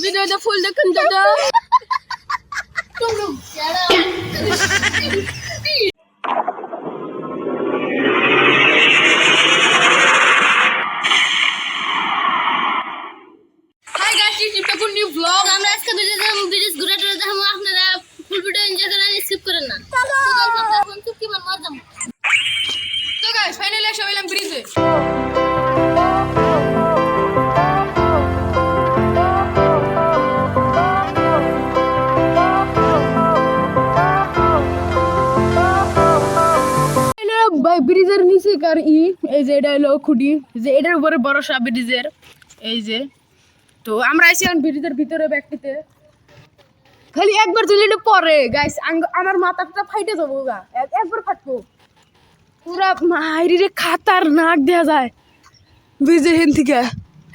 ভিডিওটা ফুল দেখুন দাদা। হাই গাইস, এটা কোন নিউ ব্লগ। আমরা আজকে ব্রিজ ঘুরে টুরে দেখাবো, আপনারা ফুল ভিডিও এনজয় করেন, স্কিপ করেন না। তো গাইস ফাইনালি এসে হইলাম ব্রিজে। ভাই ব্রিজের নিচে কার এই যে এটা হলো খুঁটি, যে এটার উপরে ভরসা ব্রিজের, এই যে। তো আমরা আইছি এখন ব্রিজের ভিতরে ব্যক্তিতে, খালি একবার দিলে পরে গাইস আমার মাথাটা ফাইটে যাবো গা, একবার ফাটবো পুরা। মাইরে খাতার নাক দেয়া যায় ব্রিজের হেন থেকে।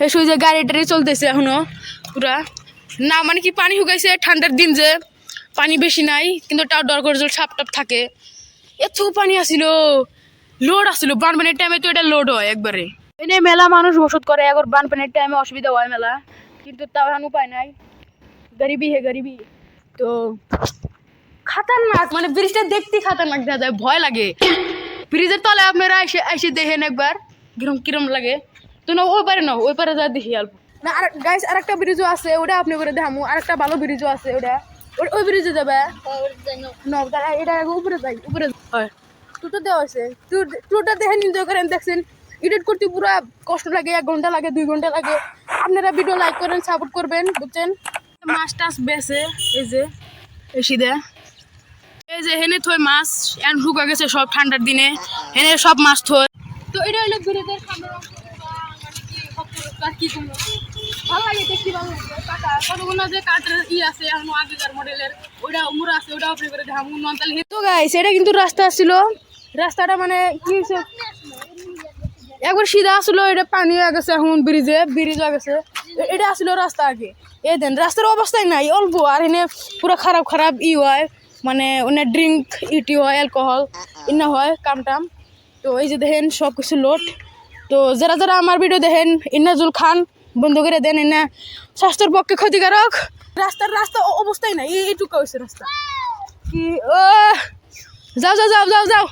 এসে যে গাড়ি টাড়ি চলতেছে এখনো পুরা না, মানে কি পানি শুকাইছে, ঠান্ডার দিন যে পানি বেশি নাই, কিন্তু তাও ডর করে সাপ টাপ থাকে। এত পানি আসিল, লোড আসিল বানপানির টাইমে, তো এটা লোড হয় একবারে। এনে মেলা মানুষ বসত করে, এখন বানপানির টাইমে অসুবিধা হয় মেলা, কিন্তু তাও এখন উপায় নাই, গরিবি হে গরিবি। তো খাতারনাক, মানে ব্রিজটা দেখতে খাতারনাক দেখা যায়, ভয় লাগে। ব্রিজের তলে আপনারা এসে এসে দেখেন একবার কিরম কিরম লাগে। তো না ওই পারে, না ওই পারে যা দেখি অল্প না। আর গাইস আরেকটা ব্রিজও আছে, ওটা আপনি করে দেখামু। আরেকটা ভালো ব্রিজও আছে, ওটা ওই ব্রিজে যাবে। এটা উপরে যাই, উপরে হয় টুটো দেওয়া হয়েছে। টুটা দেখেন, এনজয় করেন। দেখছেন এডিট করতে পুরো কষ্ট লাগে, 1 ঘন্টা লাগে, 2 ঘন্টা লাগে। আপনারা ভিডিও লাইক করেন, সাপোর্ট করবেন, বুঝছেন। মাছ টাছ বেছে, এই যে এসি দেয়, এই যে হেনে থই মাছ এন ঢুকা গেছে সব ঠান্ডার দিনে, হেনে সব মাছ থই। তো এটা হলো ব্রিজের সামনে, কি করবো ভালো লাগে, দেখতে ভালো লাগে। কাটা কতগুলো যে কাঠের আছে এখন আগেকার মডেলের, ওইটা মুড়া আছে, ওটা আপনি করে দেখাবো নন্তালি। তো গাইস এটা কিন্তু রাস্তা ছিল, রাস্তাটা মানে কি হয়েছে, একবার সিধা আসলো, এটা পানি হয়ে গেছে, এখন ব্রিজ হয়ে গেছে। এটা আসলো রাস্তা আগে, এই দেন রাস্তার অবস্থায় নাই অল্প, আর এনে পুরো খারাপ খারাপ হয়, মানে ওনে ড্রিঙ্ক ইটি হয়, অ্যালকোহল ইন্না হয় কামটাম। তো এই যে দেখেন সব কিছু লোড। তো যারা যারা আমার ভিডিও দেখেন, ইন্নাজুল খান বন্ধ করে দেন, ইন্না স্বাস্থ্যের পক্ষে ক্ষতিকারক। রাস্তা অবস্থায় নাই, এইটুকু হয়েছে রাস্তা কি। ও যাও যাও যাও যাও যাও যাও।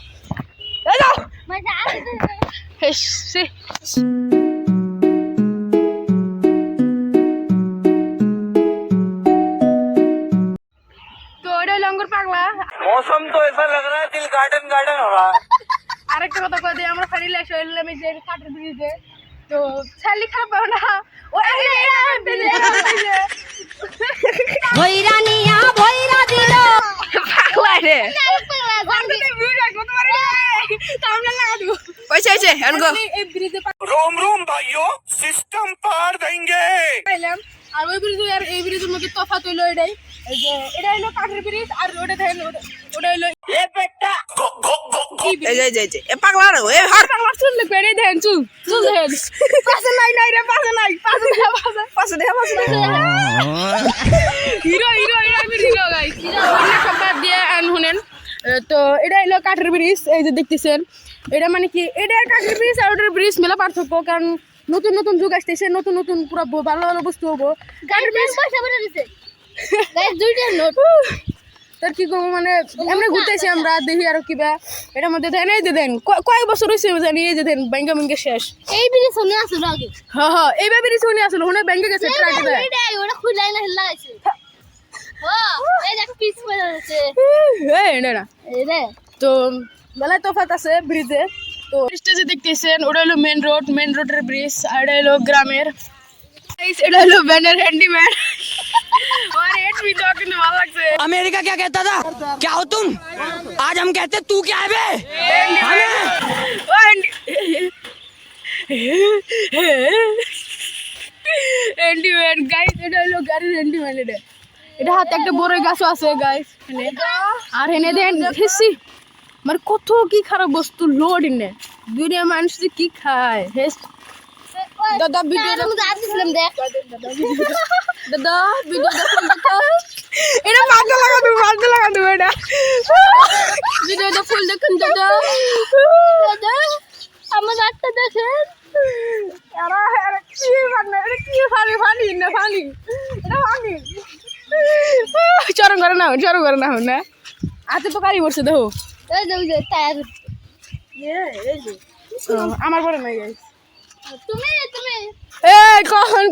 তো এটা লঙ্গর পাগলা मौसम तो ऐसा लग रहा है दिल गार्डन गार्डन हो रहा है। আরেকটা কথা কই দিই, আমরা ফাইনালি এসে হইলাম এই যে কাঠের ব্রিজে। তো ছালি খারাপ হবে না, ও ভৈরানিয়া ভৈরা দিল পাগলা রে। रोम रोम भाइयों सिस्टम पार देंगे। আর ওই ব্রিজ আর এই ব্রিজের মধ্যে তফাৎ হইলো এটাই, এই যে এটা হলো কাঠের ব্রিজ, আর ওটা দেখেন ওটা হলো ए बेटा এ পাগলা রে, এ হার পাগলা চুল দেখবে, এই দেখেন চুল চুল দেখেন পাশে নাই নাই রে, পাশে নাই, পাশে হিরো হিরো হিরো গাইস, সব দিয়ে আন শুনেন। তো এটা হলো কাঠের ব্রিজ, এই যে দেখতেছেন। এটা মানে কি, এটা কাঠের ব্রিজ আর ওটার ব্রিজ মেলা পার্থক্য, কারণ নতুন নতুন যুগ আসতেছে, নতুন নতুন পুরো ভালো ভালো বস্তু হবো। কাঠের ব্রিজ তার কি করবো, মানে এমনি ঘুরতেছি আমরা, দেখি আরো কিবা এটার মধ্যে দেন। এই যে দেন কয়েক বছর হয়েছে জানি, এই যে দেন ব্যাংকে ব্যাংকে শেষ। এই ব্রিজ শুনে আসলো আগে, হ্যাঁ হ্যাঁ এইবার ব্রিজ শুনে আসলো, ওখানে ব্যাংকে গেছে ট্রাকে যায় ওটা খুলাই না হেলা গেছে। তো মেলায় তফাৎ আছে ব্রিজে। তো ব্রিজটা যে দেখতেছেন ওটা হলো মেন রোডের ব্রিজ, আর এটা হলো গ্রামের। এটা হলো ব্যানের হ্যান্ডিম্যান। अमेरिका क्या कहता था, क्या हो तुम? आज हम कहते तू क्या है बे? হ্যান্ডিম্যান গাইস, এটা হলো গাড়ির হ্যান্ডিম্যান। এটা হাতে একটা বড় গাছও আছে গাইস, আর এনে দেন হেসি, মানে কত কি খারাপ বস্তু লোড ইনে দুনিয়া মানুষ যে কি খায়। দাদা ভিডিও দেখছিলাম, দেখ দাদা ভিডিও দেখো, এটা পাল্টা লাগা দেবো এটা ভিডিওটা ফুল দেখুন দাদা। দাদা আমার রাতটা দেখেন, কি না পানি এটা পানি চরম করে না না হাতে তো কারি পড়ছে দেখো আমার পরে নাই গাইস এই কখন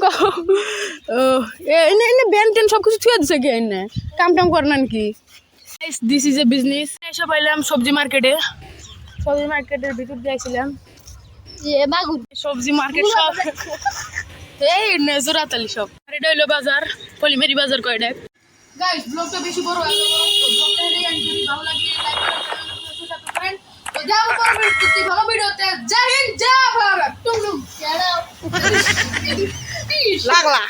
এনে ব্যান টেন সব কিছু থুয়ে দিছে কি এনে কাম টাম করে না কি দিস ইজ এ বিজনেস এসে পাইলাম সবজি মার্কেটের ভিতর দিয়েছিলাম সবজি মার্কেট সব এই নেজরাতালি সব আর এটা হইলো বাজার পলিমেরি বাজার কয়টা গাইস ব্লগটা বেশি বড় হয়ে গেল তো ব্লগটা যদি ভালো লাগে লাইক করেন তো যাও পরবর্তী ভালো ভিডিওতে জয় হিন্দ জয় ভারত টুম টুম লাগলা